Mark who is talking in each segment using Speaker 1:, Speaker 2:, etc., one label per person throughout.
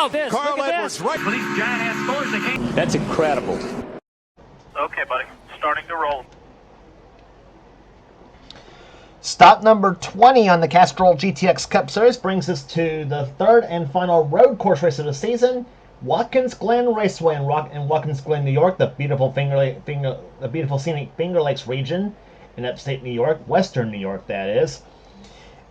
Speaker 1: now this.
Speaker 2: Carl
Speaker 1: Look at
Speaker 2: Edwards
Speaker 1: this.
Speaker 2: right.
Speaker 3: For these giant-ass scores, they can't.
Speaker 1: That's incredible.
Speaker 3: Okay, buddy. Starting to roll.
Speaker 4: Stop number 20 on the Castrol GTX Cup Series brings us to the third and final road course race of the season, Watkins Glen Raceway in Watkins Glen, New York, the beautiful scenic Finger Lakes region in upstate New York, western New York, that is.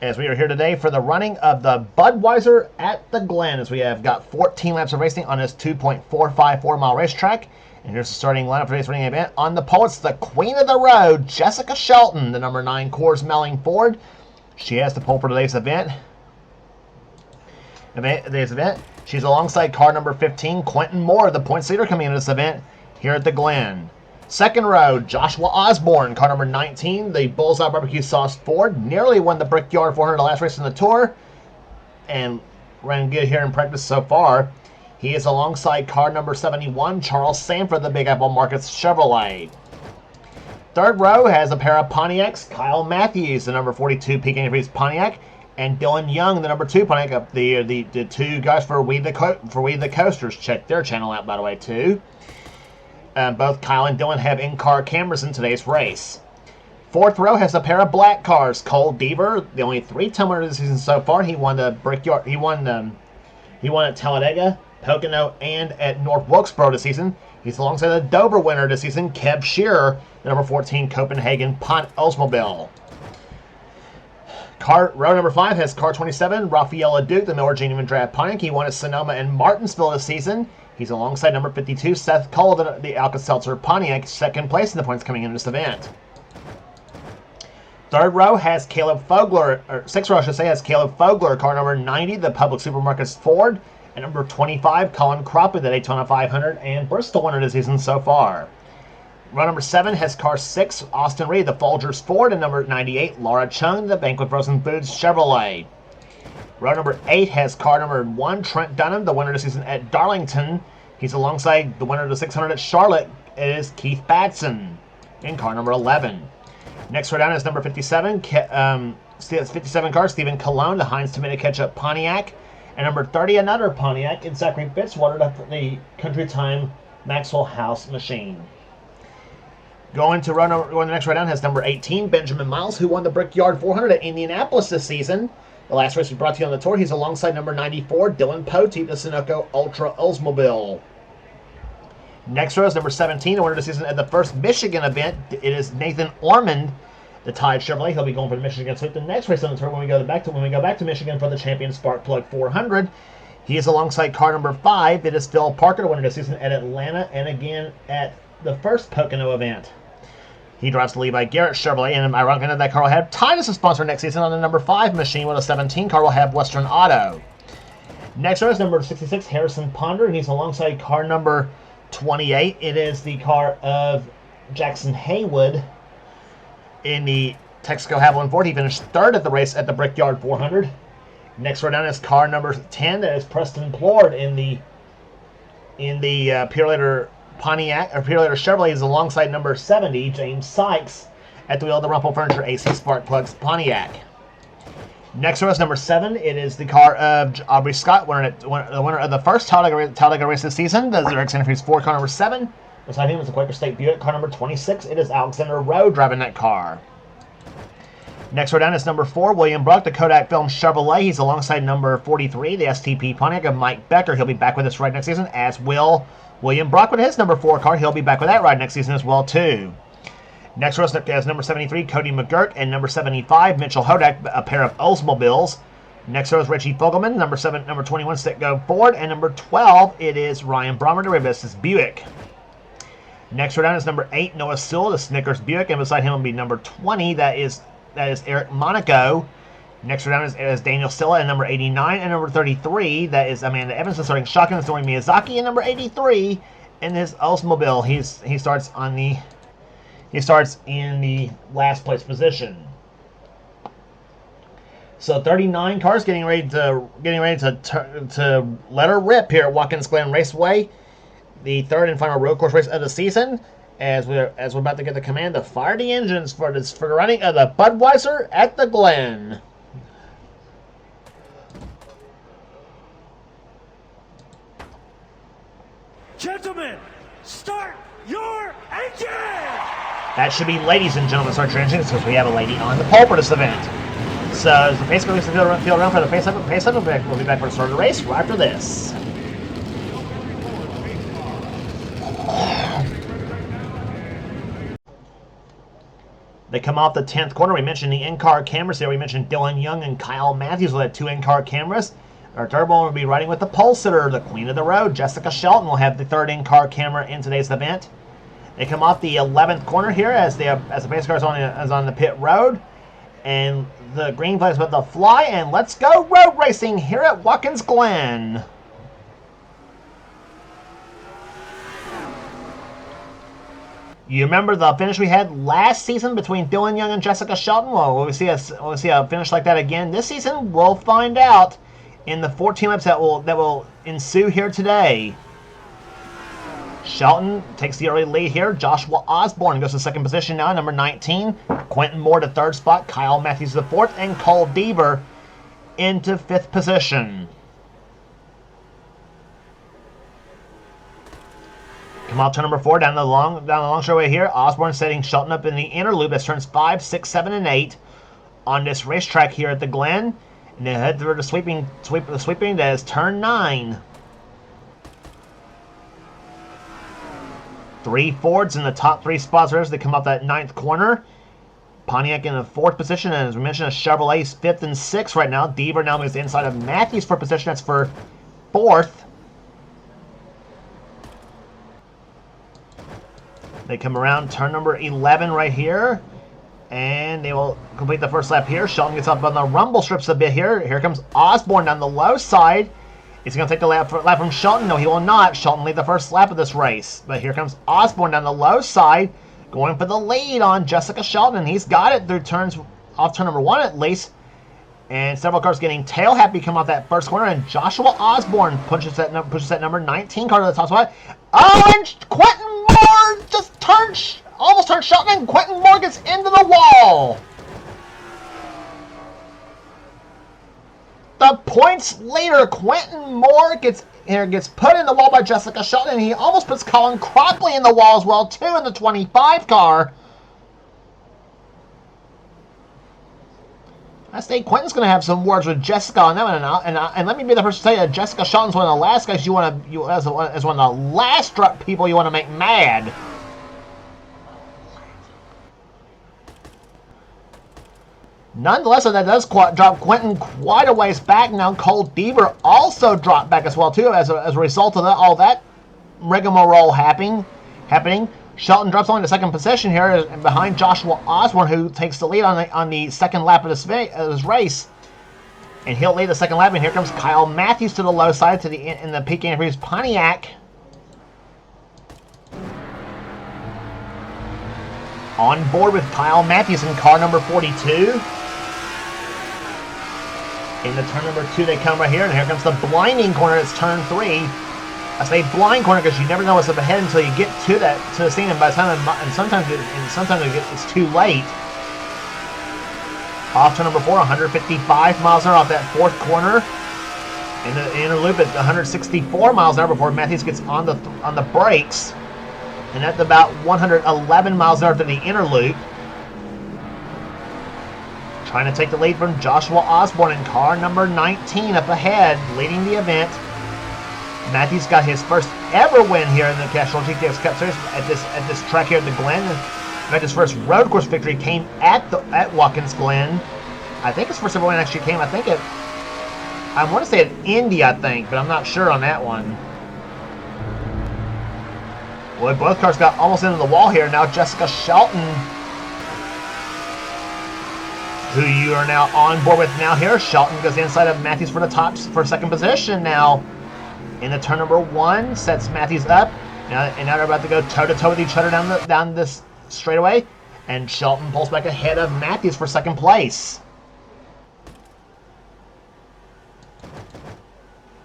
Speaker 4: As we are here today for the running of the Budweiser at the Glen, as we have got 14 laps of racing on this 2.454 mile racetrack. And here's the starting lineup for today's running event. On the pole, it's the queen of the road, Jessica Shelton, the number 9 Coors Melling Ford. She has the pole for today's event. She's alongside car number 15, Quentin Moore, the points leader coming into this event here at the Glen. Second row, Joshua Osborne, car number 19, the Bullseye Barbecue Sauce Ford. Nearly won the Brickyard 400 the last race in the Tour. And ran good here in practice so far. He is alongside car number 71, Charles Sanford, the Big Apple Markets Chevrolet. Third row has a pair of Pontiacs, Kyle Matthews, the number 42 Peking Freeze Pontiac, and Dylan Young, the number 2 Pontiac. The two guys for We the Coasters. Check their channel out, by the way, too. Both Kyle and Dylan have in-car cameras in today's race. Fourth row has a pair of black cars. Cole Deaver, the only 3-time winner this season so far. He won the Brickyard. He won at Talladega, Pocono, and at North Wilkesboro this season. He's alongside the Dover winner this season, Kev Shearer, the number 14 Copenhagen Pont Oldsmobile. Row number 5 has car 27, Rafael Duke, the Miller Genuine Draft Pontiac. He won at Sonoma and Martinsville this season. He's alongside number 52, Seth Cole, the Alka-Seltzer Pontiac, second place in the points coming in this event. Third row has Caleb Fogler, or sixth row I should say, has Caleb Fogler, car number 90, the Public Supermarkets Ford. And number 25, Colin Cropper, the Daytona 500 and Bristol winner this season so far. Row number 7 has car 6, Austin Reed, the Folgers Ford, and number 98, Laura Chung, the Banquet Frozen Foods Chevrolet. Row number 8 has car number 1, Trent Dunham, the winner this season at Darlington. He's alongside the winner of the 600 at Charlotte. It is Keith Batson in car number 11. Next row down is number 57, 57 car, Stephen Colon, the Heinz Tomato Ketchup Pontiac. And number 30, another Pontiac, in Zachary Fitzwater, the Country Time Maxwell House machine. Going to the next row down has number 18, Benjamin Miles, who won the Brickyard 400 at Indianapolis this season. The last race we brought to you on the tour. He's alongside number 94, Dylan Poteet, the Sunoco Ultra Oldsmobile. Next row is number 17, the winner this season at the first Michigan event. It is Nathan Ormond, the Tide Chevrolet. He'll be going for the Michigan Sweep. The next race on the tour, when we go back to Michigan for the Champion Spark Plug 400, he is alongside car number 5. It is Phil Parker, the winner this season at Atlanta and again at the first Pocono event. He drives the lead by Garrett Chevrolet, and ironically that car will have Titus as sponsor next season on the number 5 machine, with a 17 car will have Western Auto. Next row is number 66, Harrison Ponder, and he's alongside car number 28. It is the car of Jackson Haywood in the Texaco Havoline Ford. He finished third at the race at the Brickyard 400. Next row down is car number 10. That is Preston Plord in the Purelator Pontiac, or Purelator Chevrolet. Is alongside number 70, James Sykes, at the wheel of the Rumpel Furniture AC Spark Plugs Pontiac. Next row is number 7. It is the car of Aubrey Scott, the winner of the first Talladega race this season. The Zurich Santa Fe Ford, car number 7. Beside him is the Quaker State Buick, car number 26. It is Alexander Rowe driving that car. Next row down is number 4, William Bruck, the Kodak Film Chevrolet. He's alongside number 43, the STP Pontiac of Mike Becker. He'll be back with us right next season, as will William Bruck with his number 4 car. He'll be back with that ride next season as well, too. Next row is number 73, Cody McGurk, and number 75, Mitchell Hodak, a pair of Oldsmobiles. Next row is Richie Fogelman, number 21, Stick-Go Ford, and number 12, it is Ryan Brommer, the Rivas Buick. Next row down is number 8, Noah Sewell, the Snickers Buick, and beside him will be number 20, that is Eric Monaco. Next row down is Daniel Silla, and number 89, and number 33, that is Amanda Evanson starting shotgun, and Story Miyazaki, and number 83 in his Oldsmobile. He starts in the last place position. So 39 cars getting ready to let her rip here at Watkins Glen Raceway, the third and final road course race of the season. As we're about to get the command to fire the engines for the running of the Budweiser at the Glen.
Speaker 1: Gentlemen, start your engine!
Speaker 4: That should be ladies and gentlemen start your engines because we have a lady on the pole for this event. So basically, we feel around for the face-up event. We'll be back for the start of the race right after this. They come off the 10th corner. We mentioned the in-car cameras there. We mentioned Dylan Young and Kyle Matthews will have 2 in-car cameras. Our third one will be riding with the pole sitter, the queen of the road, Jessica Shelton, will have the 3rd in-car camera in today's event. They come off the 11th corner here as the pace car is on the pit road. And the green flag is about to fly. And let's go road racing here at Watkins Glen. You remember the finish we had last season between Dylan Young and Jessica Shelton? Well, will we see a finish like that again this season? We'll find out in the 14 laps that will ensue here today. Shelton takes the early lead here. Joshua Osborne goes to 2nd position now, number 19. Quentin Moore to 3rd spot. Kyle Matthews to 4th, and Cole Deaver into 5th position. Come out turn number 4 down the long straightaway here. Osborne setting Shelton up in the inner loop as turns 5, 6, 7, and 8 on this racetrack here at the Glen. And then head through the sweeping that is turn 9. 3 Fords in the top 3 spots as they come up that 9th corner. Pontiac in the 4th position, and as we mentioned, a Chevrolet's 5th and 6th right now. Deaver now moves inside of Matthews for position. That's for 4th. They come around turn number 11 right here, and they will complete the first lap here. Shelton gets up on the rumble strips a bit here. Here comes Osborne down the low side. Is he going to take the lap from Shelton? No, he will not. Shelton lead the first lap of this race. But here comes Osborne down the low side, going for the lead on Jessica Shelton. He's got it through off turn number 1 at least. And several cars getting tail happy come off that first corner. And Joshua Osborne pushes that number 19 car to the top spot. Oh, and Quentin Moore just almost turned Shelton, and Quentin Moore gets into the wall. The points later, Quentin Moore gets put in the wall by Jessica Shelton, and he almost puts Colin Cropley in the wall as well, too, in the 25 car. I think Quentin's going to have some words with Jessica on that one, and let me be the first to say that Jessica Shelton's one of the last guys as one of the last people you want to make mad. Nonetheless, that does drop Quentin quite a ways back. Now Cole Deaver also dropped back as well too, as a result of all that rigmarole happening. Shelton drops only to 2nd position here behind Joshua Osborne, who takes the lead on the 2nd lap of this race. And he'll lead the 2nd lap, and here comes Kyle Matthews to the low side in the peak interviews Pontiac. On board with Kyle Matthews in car number 42. In the turn number 2 they come right here, and here comes the blinding corner. It's turn 3. I say blind corner because you never know what's up ahead until you get to the scene, and by the time sometimes it's too late. Off turn number 4, 155 miles an hour off that 4th corner. In the inner loop at 164 miles an hour before Matthews gets on the brakes, and that's about 111 miles an hour to the inner loop. Trying to take the lead from Joshua Osborne in car number 19 up ahead, leading the event. Matthews got his first ever win here in the Castrol GTX Cup Series at this track here at the Glen. In fact, his first road course victory came at Watkins Glen. I think his first ever win actually came, I want to say at Indy, I think, but I'm not sure on that one. Well, both cars got almost into the wall here. Now Jessica Shelton, who you are now on board with now here. Shelton goes inside of Matthews for 2nd position now. In the turn number 1, sets Matthews up. Now they're about to go toe-to-toe with each other down this straightaway. And Shelton pulls back ahead of Matthews for 2nd place.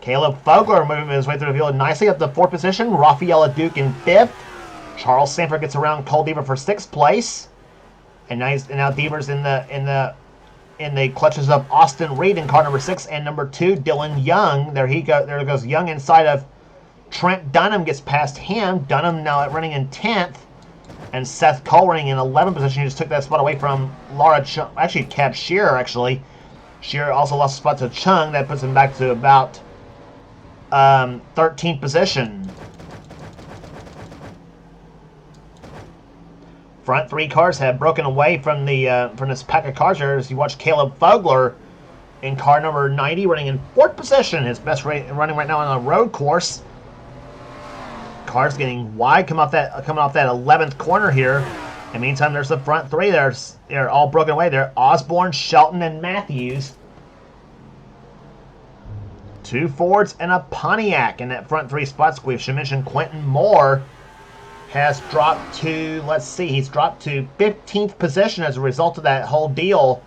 Speaker 4: Caleb Fogler moving his way through the field nicely up to 4th position. Rafaela Duke in 5th. Charles Sanford gets around Cole Deaver for 6th place. And now Deaver's in the clutches of Austin Reed in car number 6 and number 2, Dylan Young. There goes Young inside of Trent Dunham gets past him. Dunham now running in 10th. And Seth Cole running in 11th position. He just took that spot away from Laura Chung. Actually, Cab Shearer, actually. Shearer also lost a spot to Chung. That puts him back to about 13th position. Front three cars have broken away from this pack of cars here as you watch Caleb Fogler in car number 90 running in 4th position. His best running right now on a road course. Cars getting wide coming off that 11th corner here. In the meantime, there's the front three. They're all broken away. They're Osborne, Shelton, and Matthews. 2 Fords and a Pontiac in that front three spots. We should mention Quentin Moore has dropped to, let's see, he's dropped to 15th position as a result of that whole deal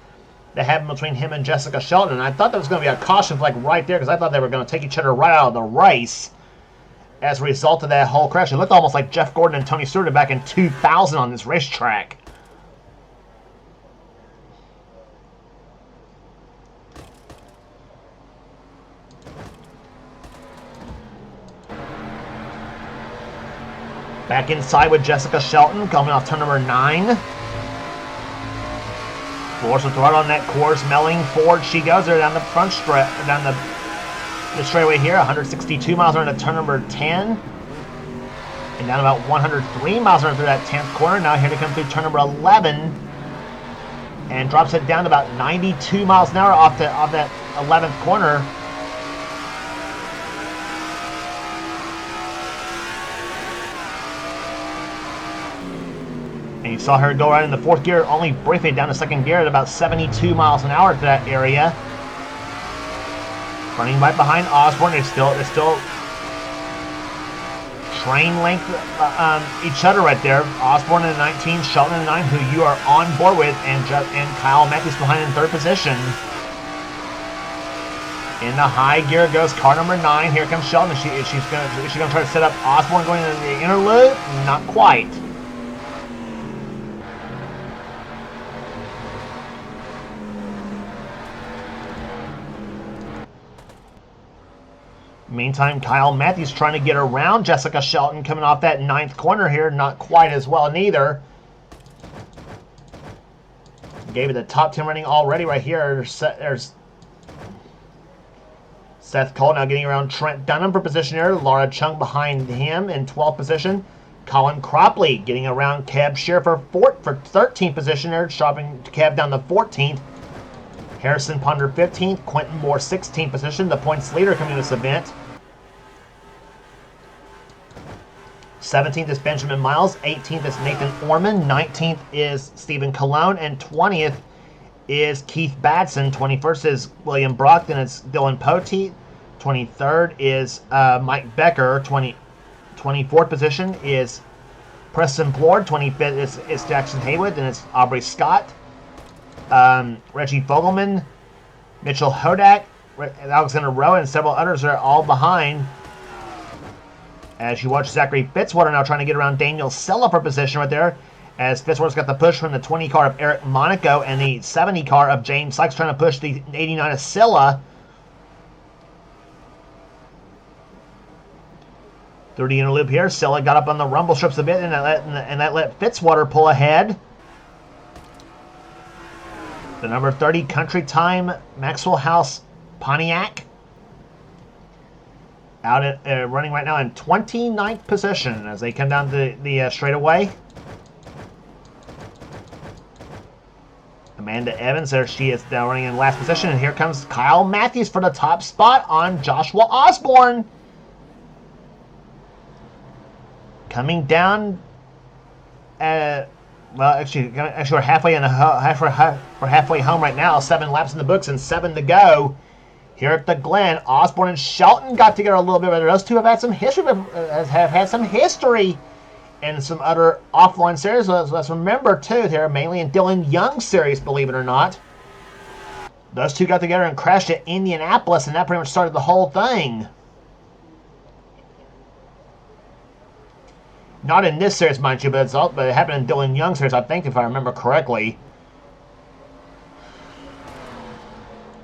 Speaker 4: that happened between him and Jessica Shelton. And I thought that was going to be a caution flag right there because I thought they were going to take each other right out of the race as a result of that whole crash. It looked almost like Jeff Gordon and Tony Stewart back in 2000 on this racetrack. Back inside with Jessica Shelton coming off turn number 9. Force the throttle on that course. Melling Ford, she goes there down the front stretch, down the straightaway here. 162 miles an hour into turn number 10. And down about 103 miles an hour through that 10th corner. Now here to come through turn number 11. And drops it down to about 92 miles an hour off that 11th corner. And you saw her go right in the 4th gear, only briefly down to 2nd gear at about 72 miles an hour to that area. Running right behind Osborne. It's still train length each other right there. Osborne in the 19, Shelton in the 9, who you are on board with, and Kyle Matthews behind in 3rd position. In the high gear goes car number 9. Here comes Shelton. Is she gonna try to set up Osborne going into the inner loop? Not quite. Meantime, Kyle Matthews trying to get around Jessica Shelton coming off that 9th corner here. Not quite as well neither. Gave it the top 10 running already right here. There's Seth Cole now getting around Trent Dunham for position here. Laura Chung behind him in 12th position. Colin Cropley getting around Cab Shearer for 13th position there, dropping Cab down to 14th. Harrison Ponder 15th, Quentin Moore 16th position, the points leader coming to this event. 17th is Benjamin Miles, 18th is Nathan Orman, 19th is Stephen Colon, and 20th is Keith Batson. 21st is William Brock, then it's Dylan Poteet. 23rd is Mike Becker. 24th position is Preston Plord. 25th is Jackson Haywood, then it's Aubrey Scott. Reggie Fogelman, Mitchell Hodak, Alexander Rowe, and several others are all behind. As you watch Zachary Fitzwater now trying to get around Daniel Sella for position right there. As Fitzwater's got the push from the 20 car of Eric Monaco and the 70 car of James Sykes trying to push the 89 of Silla. Through the inner loop here, Silla got up on the rumble strips a bit and that let Fitzwater pull ahead. The number 30 Country Time Maxwell House Pontiac out at running right now in 29th position as they come down the straightaway. Amanda Evans there, she is now running in last position, and here comes Kyle Matthews for the top spot on Joshua Osborne. Coming down well, actually, we're halfway halfway home right now. 7 laps in the books and 7 to go. Here at the Glen, Osborne and Shelton got together a little bit. Those two have had some history. In some other offline series. Let's remember too, they're mainly in Dylan Young's series, believe it or not. Those two got together and crashed at Indianapolis, and that pretty much started the whole thing. Not in this series, mind you, but it happened in Dylan Young's series, I think, if I remember correctly.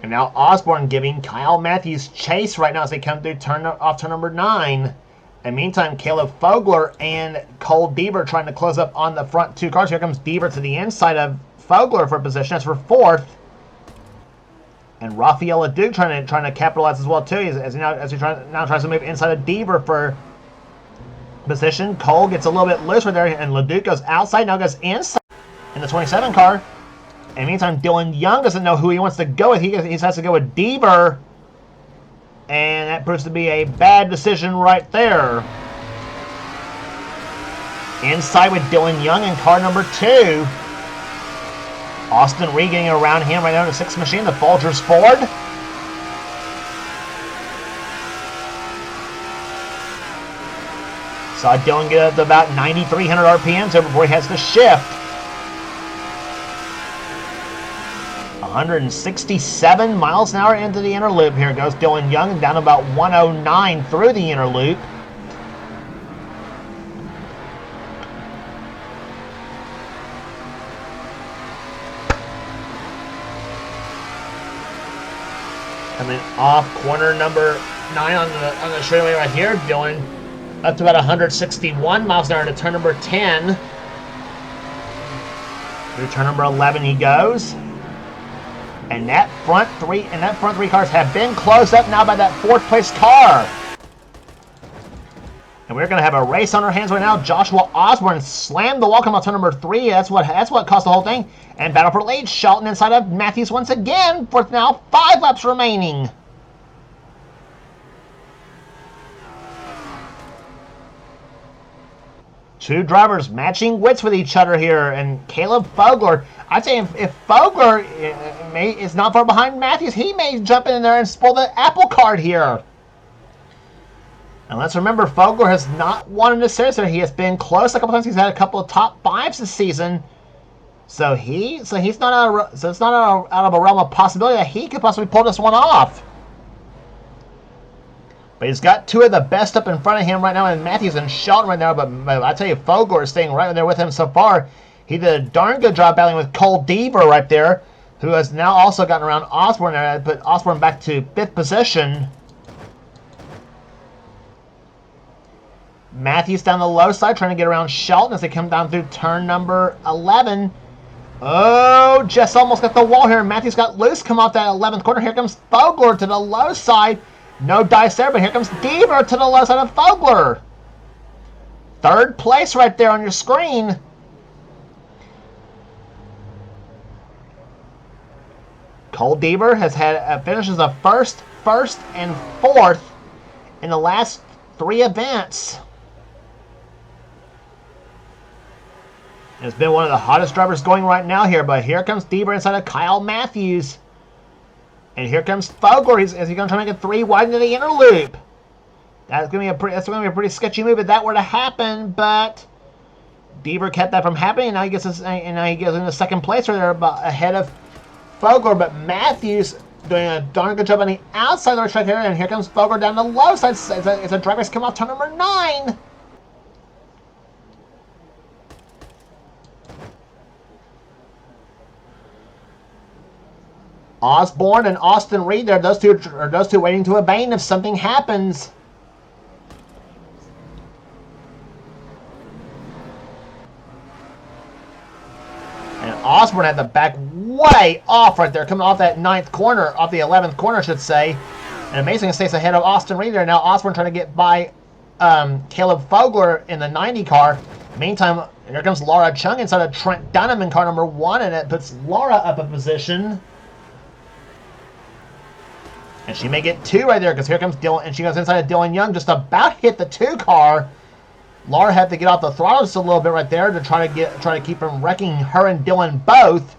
Speaker 4: And now Osborne giving Kyle Matthews chase right now as they come through off turn number 9. In the meantime, Caleb Fogler and Cole Deaver trying to close up on the front two cars. Here comes Deaver to the inside of Fogler for position. That's for fourth. And Rafael Leduc trying to capitalize as well too, as he tries to move inside of Deaver for position. Cole gets a little bit loose right there, and Leduc goes outside, now goes inside in the 27 car. And meantime, Dylan Young doesn't know who he wants to go with. He has to go with Deaver, and that proves to be a bad decision right there. Inside with Dylan Young in car number 2. Austin Reed getting around him right now in the 6th machine, the Folgers Ford. Saw Dylan get up to about 9,300 RPMs before he has to shift. 167 miles an hour into the inner loop. Here goes Dylan Young, down to about 109 through the inner loop. Coming off corner number 9 on the straightaway right here, Dylan up to about 161 miles an hour to turn number 10. Through turn number 11 he goes. And that front three cars have been closed up now by that 4th place car. And we're going to have a race on our hands right now. Joshua Osborne slammed the wall coming out turn number 3. That's what caused the whole thing. And battle for lead. Shelton inside of Matthews once again for now 5 laps remaining. Two drivers matching wits with each other here. And Caleb Fogler, I'd say if Fogler is not far behind Matthews, he may jump in there and spoil the apple cart here. And let's remember, Fogler has not won in this series. He has been close a couple times. He's had a couple of top 5s this season. So he's not out of a realm of possibility that he could possibly pull this one off. But he's got 2 of the best up in front of him right now, and Matthews and Shelton right now. But I tell you, Fogler is staying right there with him so far. He did a darn good job battling with Cole Deaver right there, who has now also gotten around Osborne there, put Osborne back to 5th position. Matthews down the low side trying to get around Shelton as they come down through turn number 11. Oh, just almost got the wall here. Matthews got loose, come off that 11th corner. Here comes Fogler to the low side. No dice there, but here comes Deaver to the low side of Fogler. 3rd place right there on your screen. Cole Deaver has had finishes of first, and 4th in the last 3 events. It's been one of the hottest drivers going right now here, but here comes Deaver inside of Kyle Matthews. And here comes Fogler. Is he going to try to make it 3 wide into the inner loop? That's going to be a pretty sketchy move if that were to happen, but Deaver kept that from happening, and now he gets into 2nd place right there, ahead of Fogler. But Matthews doing a darn good job on the outside of the racetrack here, and here comes Fogler down the low side. It's a drag race come off turn number 9. Osborne and Austin Reed there, those two waiting to obey if something happens. And Osborne had the back way off right there, coming off that 9th corner, off the 11th corner, I should say. And amazing stays ahead of Austin Reed there. Now Osborne trying to get by Caleb Fogler in the 90 car. Meantime, here comes Laura Chung inside of Trent Dunham in car number 1, and it puts Laura up a position. And she may get 2 right there, because here comes Dylan, and she goes inside of Dylan Young, just about hit the 2 car. Laura had to get off the throttle just a little bit right there to try to keep from wrecking her and Dylan both.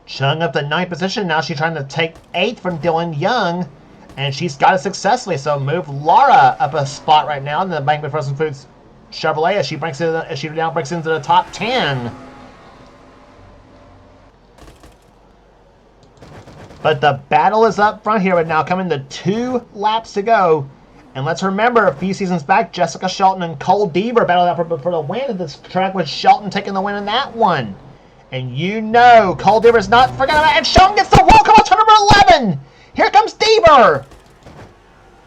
Speaker 4: Chung up the 9th position. Now she's trying to take 8th from Dylan Young, and she's got it successfully. So move Laura up a spot right now in the Bankman Frozen Foods Chevrolet as she now breaks into the top 10. But the battle is up front here right now, coming to 2 laps to go. And let's remember, a few seasons back, Jessica Shelton and Cole Deaver battled out for the win at this track, with Shelton taking the win in that one. And you know Cole Deaver's not forgetting about it. And Shelton gets the wall. Come on, turn number 11. Here comes Deaver.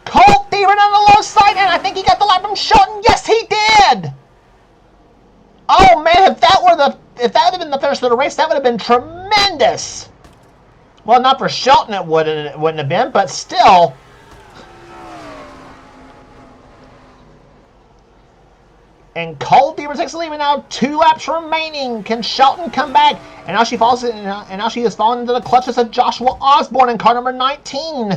Speaker 4: Cole Deaver down the low side, and I think he got the lap from Shelton. Yes, he did. Oh man, if that would have been the finish of the race, that would have been tremendous. Well, not for Shelton, it wouldn't have been, but still. And Cole Deaver takes the lead now. 2 laps remaining. Can Shelton come back? And now she falls in, and now she has fallen into the clutches of Joshua Osborne in car number 19.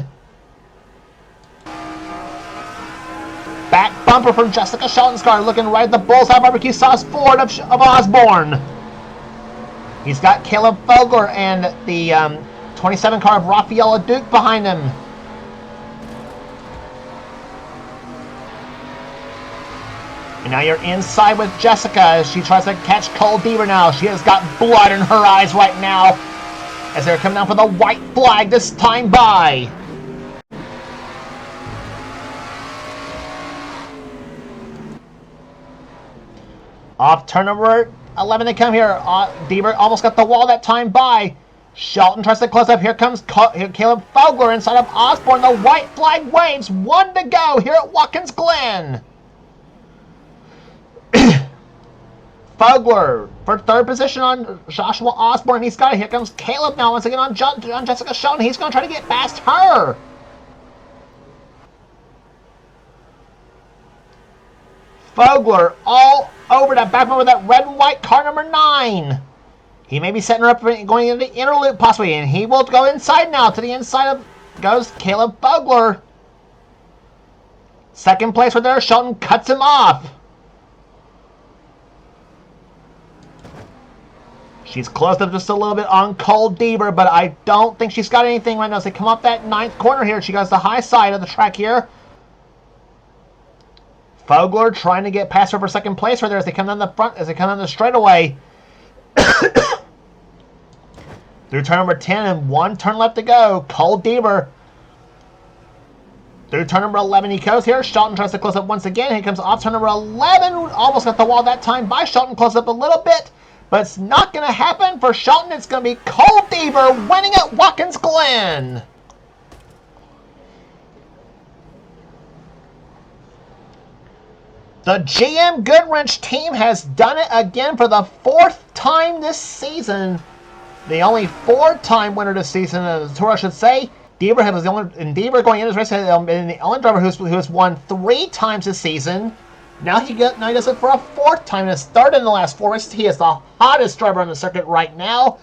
Speaker 4: Back bumper from Jessica Shelton's car, looking right at the Bullseye Barbecue Sauce Ford of Osborne. He's got Caleb Fogler and the 27 car of Rafaela Duke behind him. And now you're inside with Jessica as she tries to catch Cole Deaver now. She has got blood in her eyes right now as they're coming down for the white flag this time by. Off turn number 11 they come here. Deaver almost got the wall that time by. Shelton tries to close up. Here comes Caleb Fogler inside of Osborne. The white flag waves. 1 to go here at Watkins Glen. Fogler for 3rd position on Joshua Osborne. He's got it. Here comes Caleb now once again on Jessica Shelton. He's going to try to get past her. Fogler all over that back with that red and white car number 9. He may be setting her up going into the inner loop possibly, and he will go inside now. To the inside of goes Caleb Fogler. 2nd place right there. Shelton cuts him off. She's closed up just a little bit on Cole Deaver, but I don't think she's got anything right now as they come up that 9th corner here. She goes the high side of the track here. Fogler trying to get past her for 2nd place right there as they come down the front, as they come down the straightaway. Through turn number 10 and 1 turn left to go. Cole Deaver. Through turn number 11 he goes here. Shelton tries to close up once again. Here comes off turn number 11. Almost got the wall that time by Shelton. Close up a little bit. But it's not going to happen for Shelton. It's going to be Cole Deaver winning at Watkins Glen. The GM Goodwrench team has done it again for the 4th time this season. The only 4-time winner this season of the Tour, I should say. Deaver was the only, and Deaver going into this race has been the only driver who has won 3 times this season. Now he does it for a 4th time. His 3rd in the last 4 races. He is the hottest driver on the circuit right now,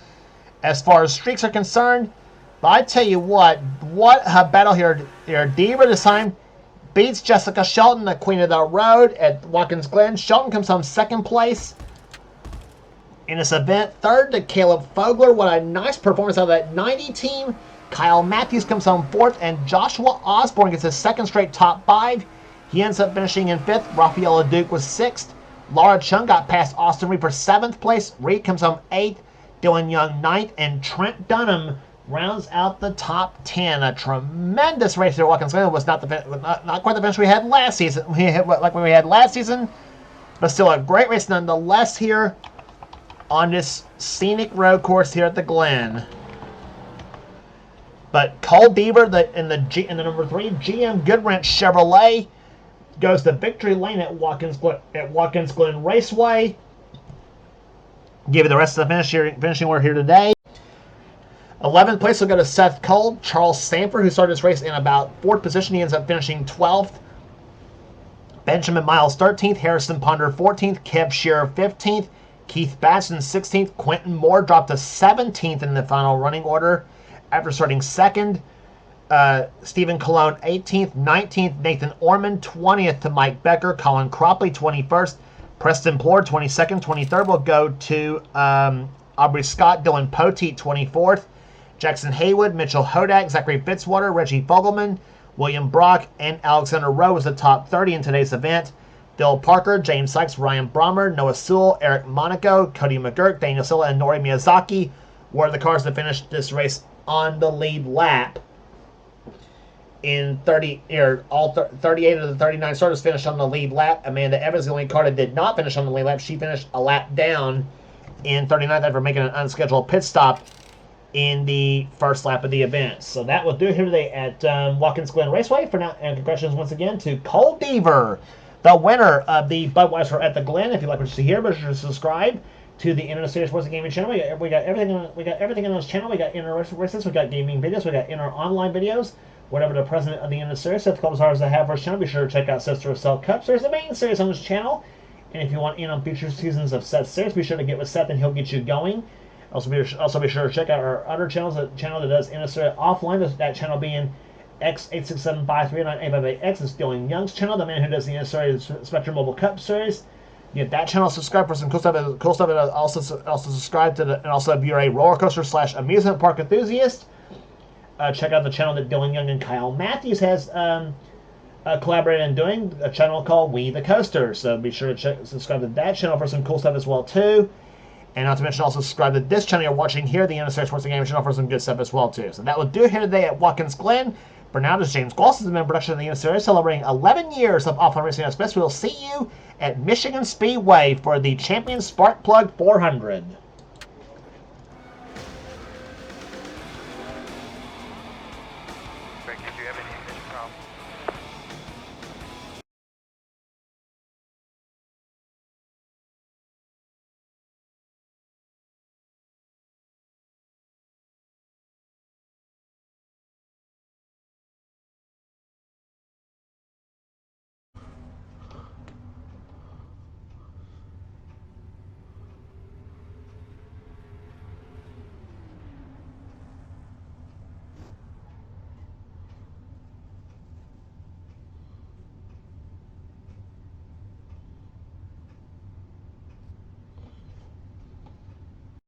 Speaker 4: as far as streaks are concerned. But I tell you what a battle here. Deaver this time beats Jessica Shelton, the queen of the road, at Watkins Glen. Shelton comes home 2nd place in this event. 3rd to Caleb Fogler. What a nice performance out of that 90 team. Kyle Matthews comes home 4th, and Joshua Osborne gets his 2nd straight top 5. He ends up finishing in 5th. Rafaela Duke was 6th. Laura Chung got past Austin Reed for 7th place. Reed comes home 8th. Dylan Young 9th. And Trent Dunham rounds out the top 10. A tremendous race here at Watkins Glen. It was not quite the finish we had last season. But still a great race nonetheless here on this scenic road course here at the Glen. But Cole Deaver in the number 3 GM Goodwrench Chevrolet goes to victory lane at Watkins Glen Raceway. Give you the rest of the finishing order here today. 11th place will go to Seth Cole. Charles Sanford, who started this race in about 4th position, he ends up finishing 12th. Benjamin Miles 13th. Harrison Ponder 14th. Kev Shearer 15th. Keith Batson 16th. Quentin Moore dropped to 17th in the final running order after starting 2nd. Stephen Colon 18th, 19th, Nathan Orman 20th to Mike Becker, Colin Cropley 21st, Preston Plord 22nd, 23rd will go to Aubrey Scott, Dylan Poteet 24th, Jackson Haywood, Mitchell Hodak, Zachary Fitzwater, Reggie Fogelman, William Brock, and Alexander Rowe was the top 30 in today's event. Bill Parker, James Sykes, Ryan Brommer, Noah Sewell, Eric Monaco, Cody McGurk, Daniel Silla, and Nori Miyazaki were the cars that finished this race on the lead lap. In 38 of the 39 starters finished on the lead lap. Amanda Evans, the only car that did not finish on the lead lap. She finished a lap down in 39th after making an unscheduled pit stop in the first lap of the event. So that will do it here today at Watkins Glen Raceway. For now, and congratulations once again to Cole Deaver, the winner of the Budweiser at the Glen. If you like what you see here, be sure to subscribe to the NNSCRA Sports and Gaming channel. We got everything on this channel. We got inner races, we got gaming videos, we got inner online videos. Whatever the president of the NNSCRA, Seth Colbert, have for his channel, be sure to check out Sister of Cell Cup Series, the main series on this channel. And if you want in on future seasons of Seth's series, be sure to get with Seth and he'll get you going. Also be sure to check out our other channels, the channel that does NNSCRA offline, that channel being X86753988X, is Dylan Young's channel, the man who does the NNSCRA Spectrum Mobile Cup Series. Get that channel, subscribe for some cool stuff. And also subscribe to and also if you're a roller coaster / amusement park enthusiast, check out the channel that Dylan Young and Kyle Matthews has collaborated in doing, a channel called We the Coaster. So be sure to subscribe to that channel for some cool stuff as well too. And not to mention also subscribe to this channel you're watching here, the NNSCRA Sports and Gaming channel, for some good stuff as well too. So that will do it here today at Watkins Glen. For now, this is James Gloss. This has been a production of the NNSCRA celebrating 11 years of offline racing at its best. We'll see you at Michigan Speedway for the Champion Spark Plug 400.